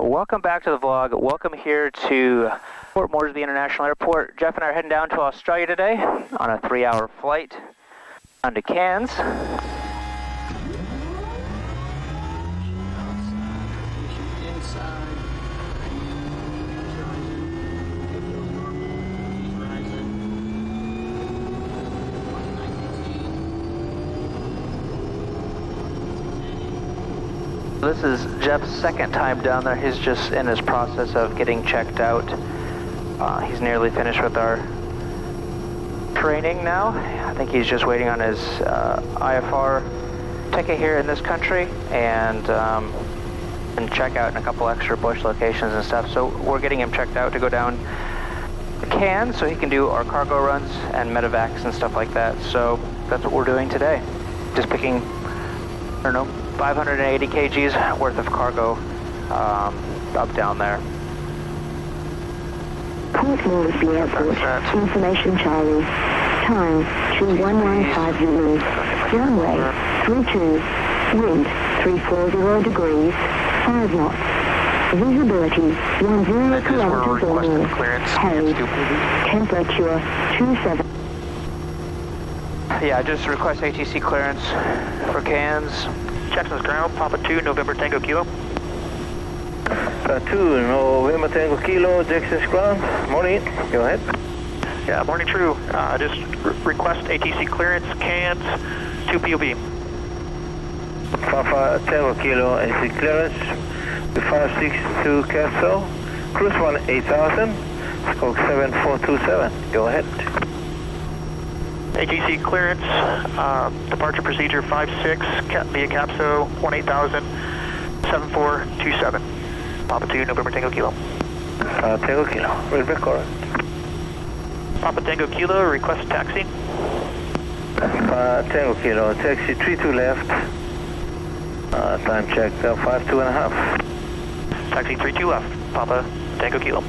Welcome back to the vlog. Welcome here to Port Moresby International Airport. Jeff and I are heading down to Australia today on a 3-hour flight down to Cairns. This is Jeff's second time down there. He's just in his process of getting checked out. He's nearly finished with our training now. I think he's just waiting on his IFR ticket here in this country and check out in a couple extra bush locations and stuff. So we're getting him checked out to go down to Cairns so he can do our cargo runs and medevacs and stuff like that. So that's what we're doing today. Just picking, I don't know, 580 kgs worth of cargo up down there. Port Moresby Airport, information Charlie, time 2115 Zulu, runway 32, wind 340 degrees, 5 knots, visibility 10 kilometers or more, haze, temperature 27. Yeah, just request ATC clearance for Cairns. Jackson's ground, Papa 2, November Tango Kilo. 2, November Tango Kilo, Jackson's ground. Morning, go ahead. Yeah, morning true. Just request ATC clearance, Cairns, 2 POV. Papa Tango Kilo, ATC clearance, 562 KAPSO, cruise 8000, scope 7427, go ahead. ATC clearance, departure procedure 56, via KAPSO 18000, 7427. Papa 2, November Tango Kilo. Tango Kilo, read record. Papa Tango Kilo, request taxi. Tango Kilo, taxi 32 left. Time check 52.5. Taxi 32 left, Papa Tango Kilo.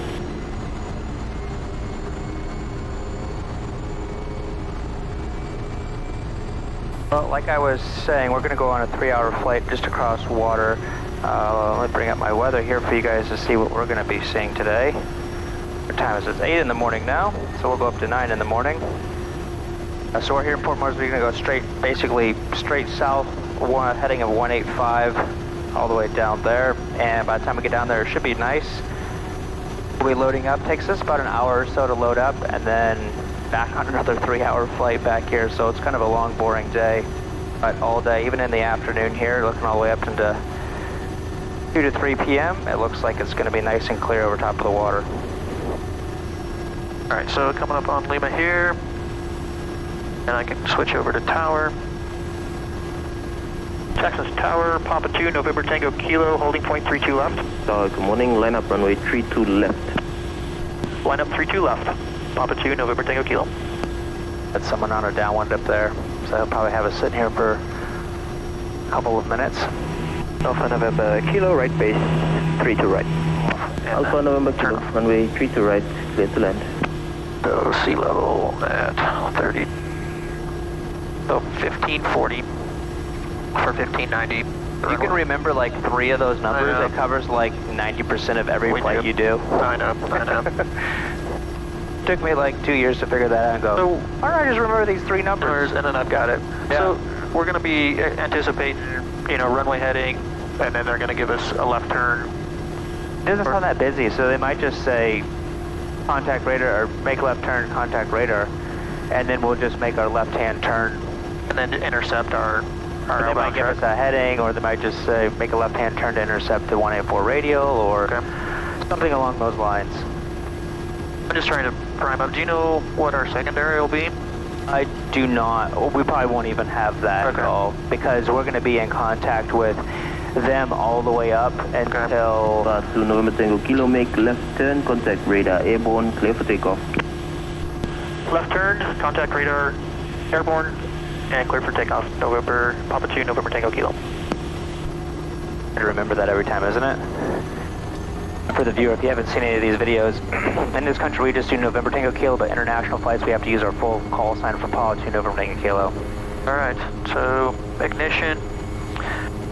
Well, like I was saying, we're going to go on a 3-hour flight just across water. Let me bring up my weather here for you guys to see what we're going to be seeing today. What time is it? It's 8 in the morning now, so we'll go up to 9 in the morning. So we're here in Port Moresby. We're going to go basically straight south, heading of 185 all the way down there. And by the time we get down there, it should be nice. We'll be loading up. Takes us about an hour or so to load up, and then back on another 3-hour flight back here. So it's kind of a long, boring day. But all day, even in the afternoon here, looking all the way up into 2 to 3 p.m., it looks like it's going to be nice and clear over top of the water. Alright, so coming up on Lima here, and I can switch over to tower. Texas Tower, Papa 2, November Tango Kilo, holding point 32 left. Good morning, line up runway 32 left. Line up 32 left, Papa 2, November Tango Kilo. That's someone on a downwind up there, so I'll probably have us sitting here for a couple of minutes. Alpha November Kilo, right base, 32 right. Alpha November Kilo, runway 32 right, clear to land. So sea level at 30. So 1540 for 1590. You can remember like 3 of those numbers. It covers like 90% of every flight you do. I know. Took me like 2 years to figure that out and go, so, why don't I just remember these 3 numbers? And then I've got it. Yeah. So we're going to be anticipating, runway heading, and then they're going to give us a left turn. It doesn't sound that busy, so they might just say contact radar or make left turn, contact radar, and then we'll just make our left-hand turn. And then intercept our they might give us a heading, or they might just say make a left-hand turn to intercept the 184 radial, or something along those lines. I'm just trying to prime up. Do you know what our secondary will be? I do not. We probably won't even have that at all, because we're going to be in contact with them all the way up until... To November Tango Kilo, make left turn, contact radar, airborne, clear for takeoff. Left turn, contact radar, airborne, and clear for takeoff. November, Papa 2, November Tango Kilo. I remember that every time, isn't it? For the viewer, if you haven't seen any of these videos, in this country we just do November Tango Kilo, but international flights we have to use our full call sign for Papa 2, November Tango Kilo. Alright, so ignition,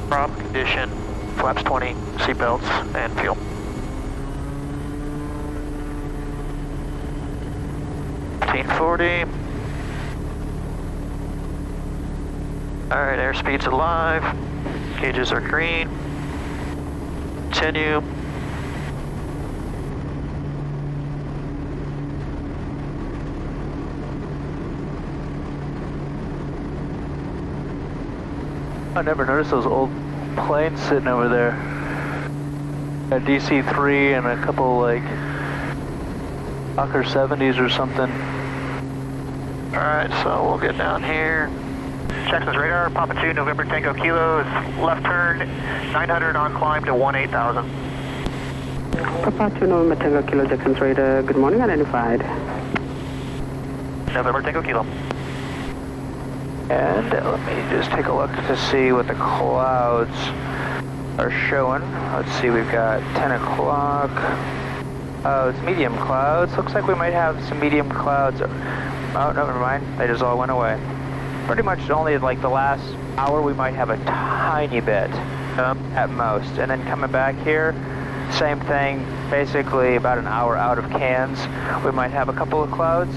prop condition, Flaps 20, seatbelts, and fuel. $1540. Alright, airspeed's alive. Gauges are green. Continue. I never noticed those old planes sitting over there. A DC-3 and a couple like Hawker 70s or something. Alright, so we'll get down here. Jackson's radar, Papa 2, November Tango Kilo is left turn, 900 on climb to 18,000. Papa 2, November Tango Kilo, Jackson's radar, good morning, identified. November Tango Kilo. And let me just take a look to see what the clouds are showing. Let's see, we've got 10 o'clock. Oh, it's medium clouds. Looks like we might have some medium clouds. Oh, no, never mind. They just all went away. Pretty much only like the last hour we might have a tiny bit at most. And then coming back here, same thing, basically about an hour out of Cairns, we might have a couple of clouds.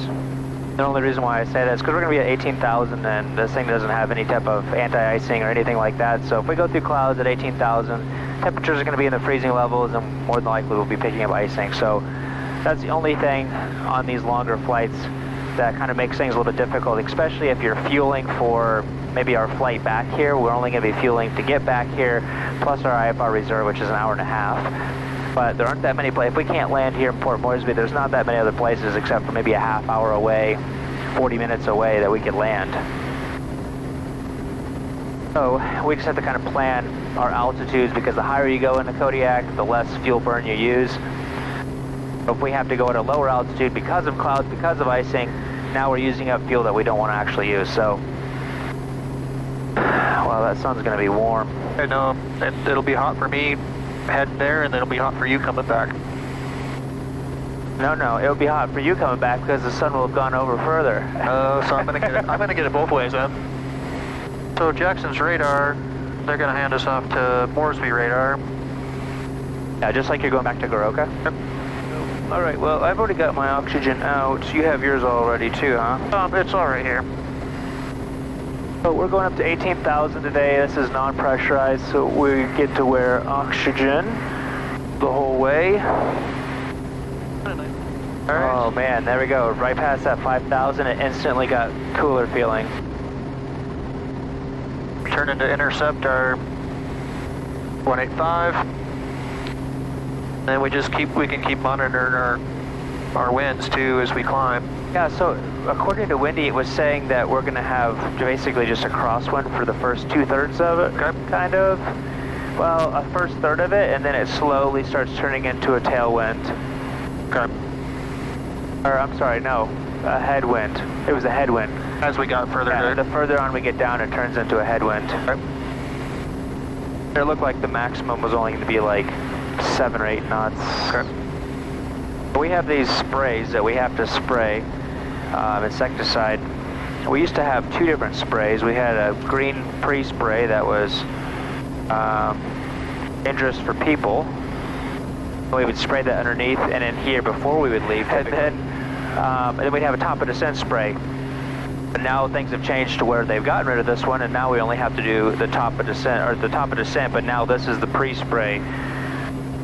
The only reason why I say that is because we're going to be at 18,000 and this thing doesn't have any type of anti-icing or anything like that. So if we go through clouds at 18,000, temperatures are going to be in the freezing levels and more than likely we'll be picking up icing. So that's the only thing on these longer flights that kind of makes things a little bit difficult, especially if you're fueling for maybe our flight back here. We're only going to be fueling to get back here, plus our IFR reserve, which is an hour and a half. But there aren't that many places. If we can't land here in Port Moresby, there's not that many other places except for maybe a half hour away, 40 minutes away that we could land. So we just have to kind of plan our altitudes because the higher you go in the Kodiak, the less fuel burn you use. If we have to go at a lower altitude because of clouds, because of icing, now we're using up fuel that we don't want to actually use. So, well, that sun's going to be warm. And it'll be hot for me heading there, and then it'll be hot for you coming back. No, it'll be hot for you coming back because the sun will have gone over further. So I'm gonna get it both ways then. So Jackson's radar, they're gonna hand us off to Moresby radar. Yeah, just like you're going back to Goroka? Yep. All right, well, I've already got my oxygen out. You have yours already too, huh? It's all right here. So we're going up to 18,000 today. This is non-pressurized, so we get to wear oxygen the whole way. All right. Oh man, there we go. Right past that 5,000, it instantly got cooler feeling. Turning to intercept our 185. Then we can keep monitoring our winds too as we climb. Yeah, so according to Windy, it was saying that we're going to have basically just a crosswind for the first 2/3 of it, kind of. Well, a first third of it, and then it slowly starts turning into a tailwind. Okay. Or, I'm sorry, no, a headwind. It was a headwind. As we got further Yeah, to... the further on we get down, it turns into a headwind. Okay. It looked like the maximum was only going to be like 7 or 8 knots. Okay. We have these sprays that we have to spray, insecticide. We used to have 2 different sprays. We had a green pre-spray that was dangerous for people. We would spray that underneath and in here before we would leave. And then we'd have a top of descent spray. But now things have changed to where they've gotten rid of this one, and now we only have to do the top of descent, but now this is the pre-spray.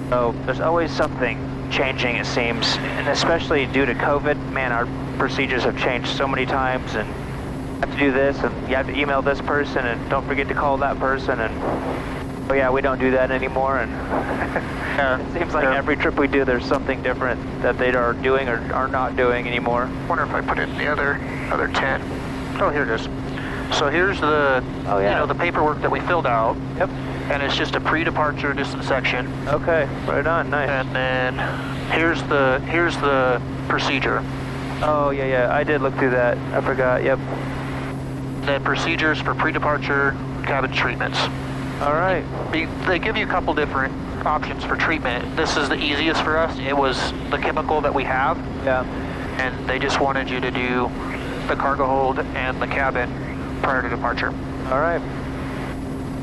So there's always something changing, it seems, and especially due to COVID, man, our procedures have changed so many times, and you have to do this, and you have to email this person, and don't forget to call that person, and oh yeah, we don't do that anymore, and it seems like every trip we do, there's something different that they are doing or are not doing anymore. I wonder if I put it in the other 10. Oh, here it is. So here's the, the paperwork that we filled out. Yep. And it's just a pre-departure distance section. Okay, right on, nice. And then here's the procedure. Oh yeah, I did look through that. I forgot. Yep. Then procedures for pre-departure cabin treatments. All right. They give you a couple different options for treatment. This is the easiest for us. It was the chemical that we have. Yeah. And they just wanted you to do the cargo hold and the cabin prior to departure. All right.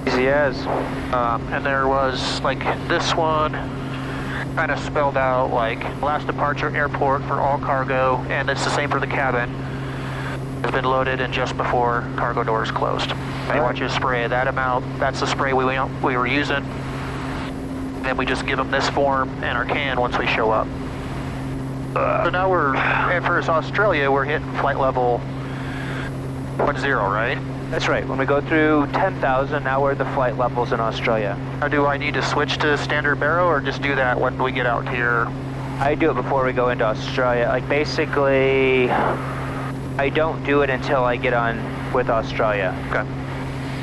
Easy as. And there was like this one kind of spelled out like last departure airport for all cargo, and it's the same for the cabin. It's been loaded and just before cargo doors closed. They want you to spray that amount. That's the spray we were using. Then we just give them this form and our can once we show up. So now and for Australia, we're hitting flight level 10, right? That's right. When we go through 10,000, now we're at the flight levels in Australia. Now, do I need to switch to standard baro or just do that when we get out here? I do it before we go into Australia. Like basically, I don't do it until I get on with Australia. Okay.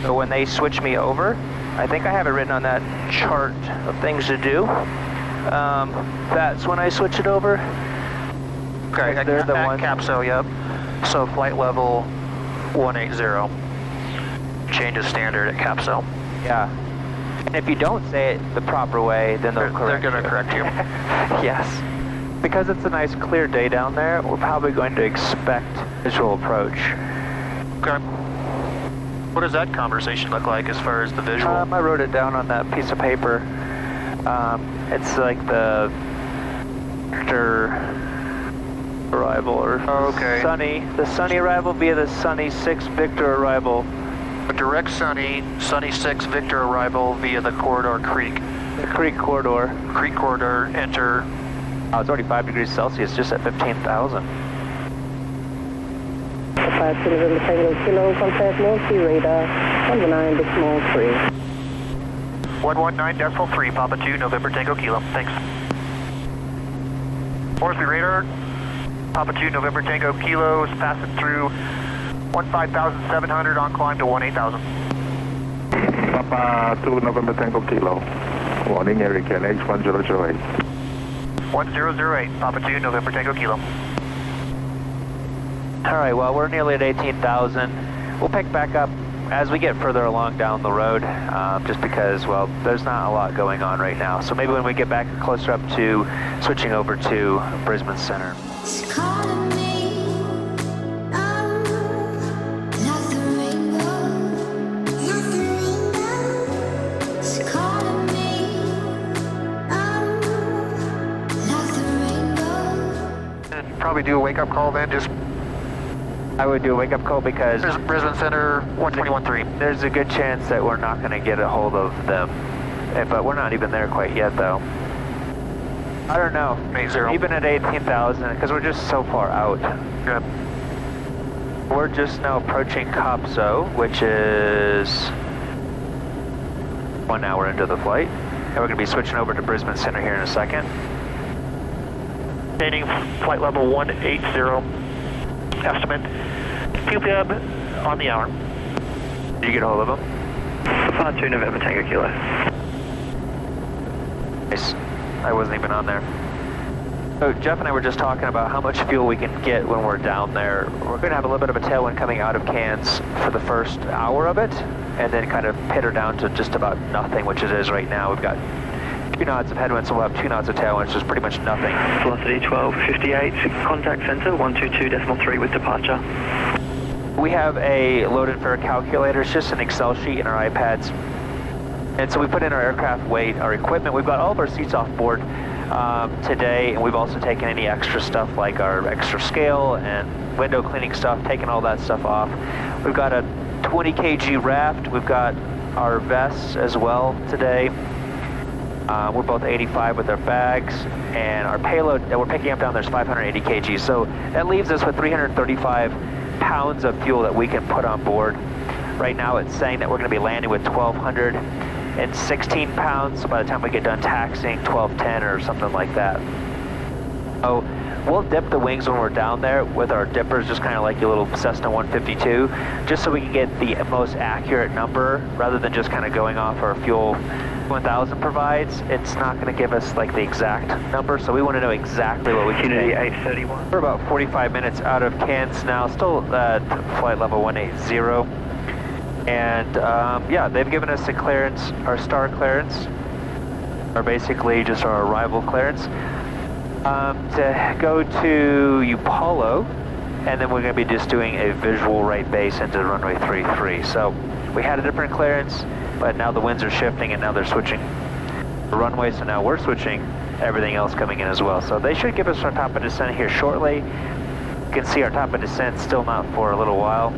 So when they switch me over, I think I have it written on that chart of things to do. That's when I switch it over. Okay, They're the at ones. KAPSO, yep. So flight level 180. Change is standard at KAPSO. Yeah. And if you don't say it the proper way, then they're going to correct you. Yes. Because it's a nice clear day down there, we're probably going to expect visual approach. Okay. What does that conversation look like as far as the visual? I wrote it down on that piece of paper. It's like the Victor arrival or the Sunny arrival via the Sunny 6 Victor arrival. A direct Sunny 6 Victor arrival via the corridor creek. The creek corridor. Creek corridor, enter. Oh, it's already 5 degrees Celsius, just at 15,000. 5 to November Tango Kilo, contact Moresby radar 119.3. 119.3, Papa 2, November Tango Kilo. Thanks. Moresby radar, Papa 2, November Tango Kilo is passing through 15,700 on climb to 18,000. Papa 2, November Tango Kilo. Warning, area KNH 1008. 1008, Papa 2, November Tango Kilo. All right, well, we're nearly at 18,000. We'll pick back up as we get further along down the road, just because, well, there's not a lot going on right now. So maybe when we get back closer up to switching over to Brisbane Center. Probably do a wake-up call then, just... I would do a wake-up call because... There's Brisbane Center 121.3. There's a good chance that we're not going to get a hold of them. But we're not even there quite yet, though. I don't know. 80. Even at 18,000, because we're just so far out. Good. We're just now approaching KAPSO, which is 1 hour into the flight. And we're going to be switching over to Brisbane Center here in a second. Maintaining flight level 180. Estimate. QPM on the hour. Did you get a hold of them? 2 November Tango Kilo. Nice. I wasn't even on there. So Jeff and I were just talking about how much fuel we can get when we're down there. We're going to have a little bit of a tailwind coming out of Cairns for the first hour of it, and then kind of peter down to just about nothing, which it is right now. We've got 2 knots of headwind, so we'll have 2 knots of tailwind, so it's pretty much nothing. Velocity 1258, contact center 122.3 with departure. We have a load and fare calculator. It's just an Excel sheet in our iPads. And so we put in our aircraft weight, our equipment. We've got all of our seats off board today, and we've also taken any extra stuff like our extra scale and window cleaning stuff, taken all that stuff off. We've got a 20 kg raft. We've got our vests as well today. We're both 85 with our bags, and our payload that we're picking up down there is 580 kg. So that leaves us with 335 pounds of fuel that we can put on board. Right now it's saying that we're going to be landing with 1,216 pounds, so by the time we get done taxiing, 1,210 or something like that. So we'll dip the wings when we're down there with our dippers, just kind of like your little Cessna 152, just so we can get the most accurate number rather than just kind of going off our fuel 1000 provides. It's not going to give us like the exact number, so we want to know exactly what we can Unity take. 831. We're about 45 minutes out of Cairns now, still at flight level 180. And yeah, they've given us a clearance, our star clearance, or basically just our arrival clearance, to go to Upolu, and then we're going to be just doing a visual right base into runway 33. So we had a different clearance, but now the winds are shifting and now they're switching the runway, so now we're switching everything else coming in as well. So they should give us our top of descent here shortly. You can see our top of descent still not for a little while.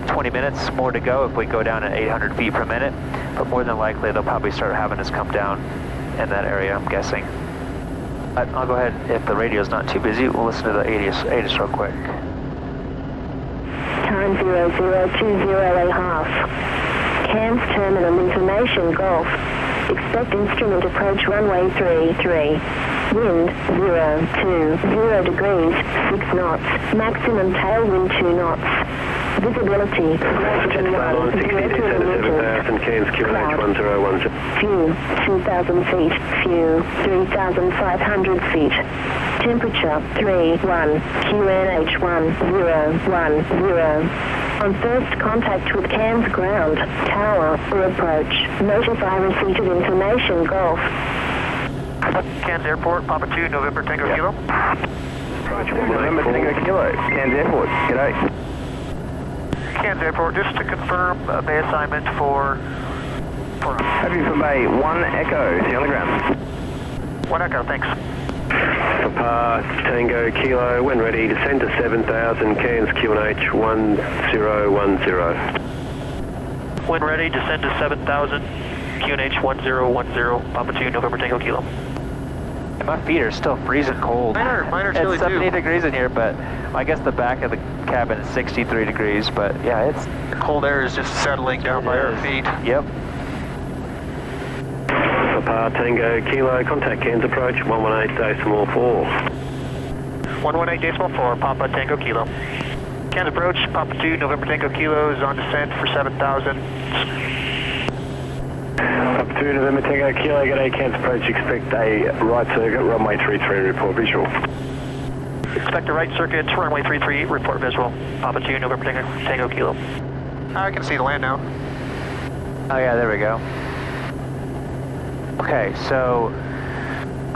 20 minutes more to go if we go down at 800 feet per minute, but more than likely they'll probably start having us come down in that area, I'm guessing. But I'll go ahead, if the radio's not too busy, we'll listen to the ATIS real quick. Time 0020.5. Cairns Terminal Information Golf. Expect instrument approach runway 33. Wind 020 degrees, 6 knots. Maximum tailwind 2 knots. Visibility greater than 1 7000 Cairns QNH 1010. Few 2,000 feet. Few 3,500 feet. Temperature 31. QNH 1010. On first contact with Cairns ground, tower, or approach, notify receipt of information Golf. Cairns Airport, Papa 2, November Tango Kilo. November Tango Kilo, Cairns Airport, g'day. Cairns Airport, just to confirm bay assignment for Happy for Bay, 1 Echo, see you on the ground. 1 Echo, thanks. Papa Tango Kilo, when ready, descend to 7000 Cairns QNH 1010. When ready, descend to 7,000 QNH 1010, Papa 2, November Tango Kilo. My feet are still freezing cold. Mine are chilly It's 70 degrees in here, but I guess the back of the cabin is 63 degrees, but yeah, it's... The cold air is just settling down by our feet. Yep. Papa Tango Kilo, contact Cairns approach 118.4. 118.4, Papa Tango Kilo. Cairns approach, Papa 2, November Tango Kilo is on descent for 7,000. Papa 2, November Tango Kilo, g'day, Cairns approach, expect a right circuit, runway 33, report visual. Expect a right circuit, runway 33, report visual. Papa 2, November Tango Kilo. I can see the land now. Oh yeah, there we go. Okay, so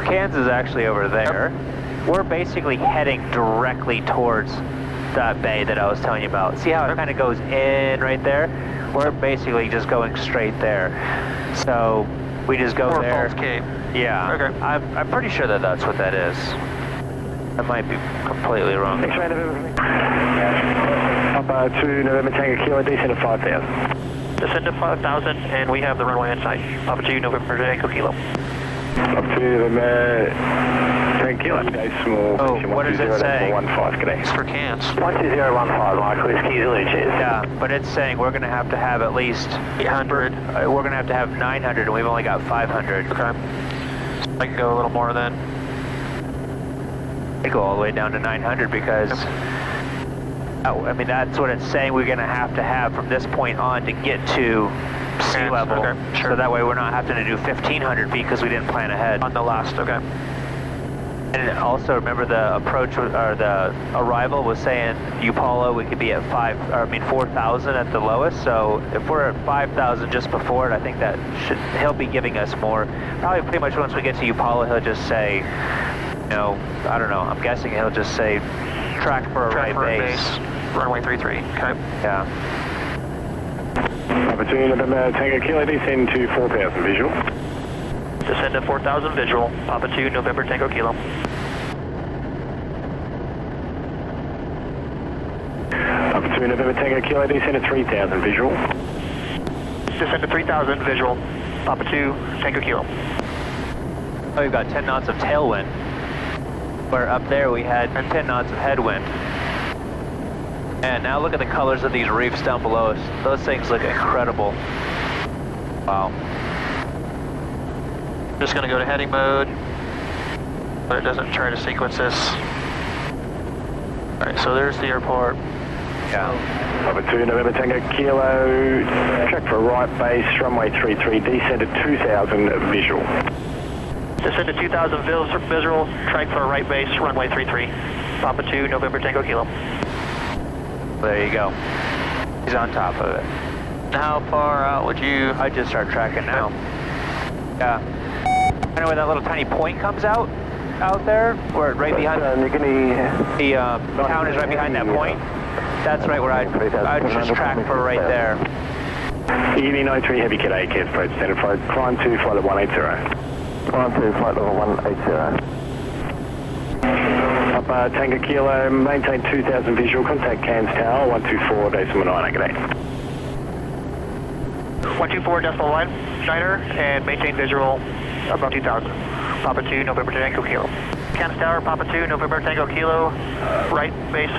Cairns is actually over there. Yep. We're basically heading directly towards that bay that I was telling you about. See how it kind of goes in right there? We're basically just going straight there. So we just go there. Falls Cape. Yeah. Okay. I'm pretty sure that that's what that is. I might be completely wrong. Papa 2, November Tango Kilo, descend to 5,000. Descend to 5,000, and we have the runway in sight. Papa 2, November Tango Kilo. Papa 2, November Tango Kilo, decimal. Oh, what does it say? 15, g'day. It's for Cairns. 12015, Michael, is Keys Luches. Yeah, but it's saying we're going to have at least 800. We're going to have 900, and we've only got 500. Okay. I can go a little more then. I'd go all the way down to 900 because... I mean, that's what it's saying we're going to have from this point on to get to sea level. Okay, sure. So that way we're not having to do 1,500 feet because we didn't plan ahead. On the last, okay. And also remember the approach or the arrival was saying Upala we could be at 4,000 at the lowest. So if we're at 5,000 just before it, I think that he'll be giving us more. Probably pretty much once we get to Upala, he'll just say, you know, I don't know. I'm guessing he'll just say track for a right base. Runway 33, okay. Yeah. Papa 2, November Tango Kilo, descend to 4,000 visual. Descend to 4,000 visual. Papa 2, November Tango Kilo. Papa 2, November Tango Kilo, descend to 3,000 visual. Descend to 3,000 visual. Papa 2, Tango Kilo. Oh, we've got 10 knots of tailwind. Where up there we had 10 knots of headwind. And now look at the colors of these reefs down below us. Those things look incredible. Wow. Just going to go to heading mode, but it doesn't try to sequence this. Alright, so there's the airport. Yeah. Papa 2, November Tango Kilo, track for right base, runway 33, descend to 2,000 visual. Descend to 2,000 visual, track for right base, runway 33. Papa 2, November Tango Kilo. There you go. He's on top of it. How far out would you... I'd just start tracking now. Yeah. I know where that little tiny point comes out there, where right behind the town is right behind that point. That's right where I'd just track for right there. Evening 93 Heavy Kit A, Cairns approach, standard flight, climb 2, flight level 180. Climb 2, flight level 180. Up Tango Kilo, maintain 2000 visual, contact Cairns Tower, 124.9, good day. 124.9, Schneider, and maintain visual above 2000. Papa 2, November Tango Kilo. Cairns Tower, Papa 2, November Tango Kilo, right base,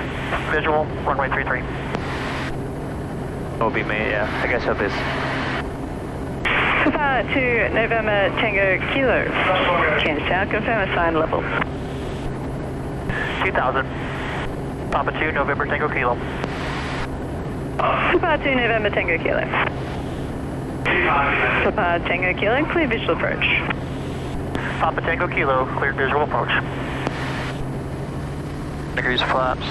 visual, runway 33. Will be me, yeah. I guess of this. Papa 2, November Tango Kilo. Cairns Tower, confirm assigned level. 2000. Papa 2, November Tango Kilo. Papa 2, November Tango Kilo. Papa Tango Kilo, clear visual approach. Papa Tango Kilo, clear visual approach. Degrees flaps.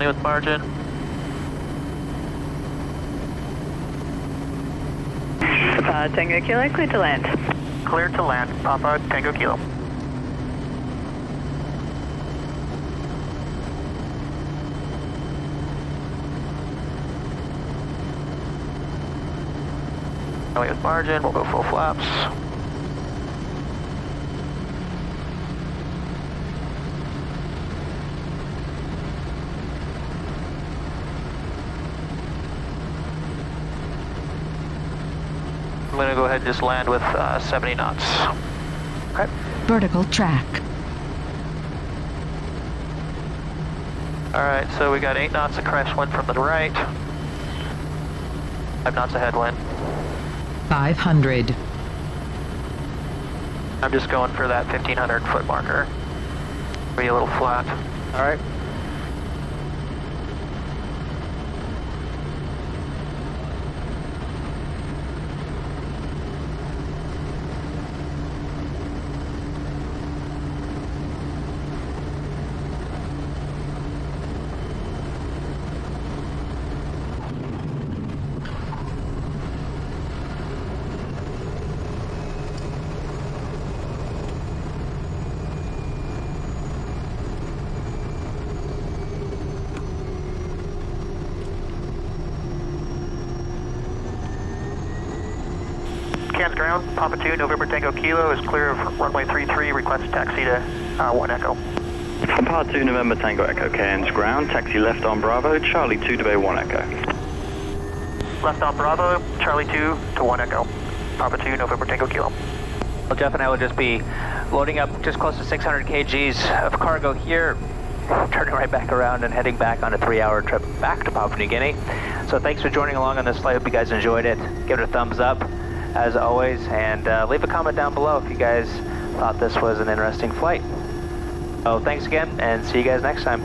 With margin. Papa Tango Kilo, clear to land. Clear to land, Papa Tango Kilo. With margin, we'll go full flaps. I'm going to go ahead and just land with 70 knots. Okay. Vertical track. All right, so we got 8 knots of crest wind from the right. 5 knots of headwind. 500. I'm just going for that 1500 foot marker. Be a little flat. All right. Cairns ground, Papa 2, November Tango Kilo is clear of runway 33, request taxi to 1 Echo. Papa 2, November Tango Echo, Cairns ground, taxi left on Bravo, Charlie 2 to Bay 1 Echo. Left on Bravo, Charlie 2 to 1 Echo, Papa 2, November Tango Kilo. Well, Jeff and I will just be loading up just close to 600 kgs of cargo here, turning right back around and heading back on a 3-hour trip back to Papua New Guinea. So thanks for joining along on this flight. Hope you guys enjoyed it. Give it a thumbs up, as always, and leave a comment down below if you guys thought this was an interesting flight. So thanks again, and see you guys next time.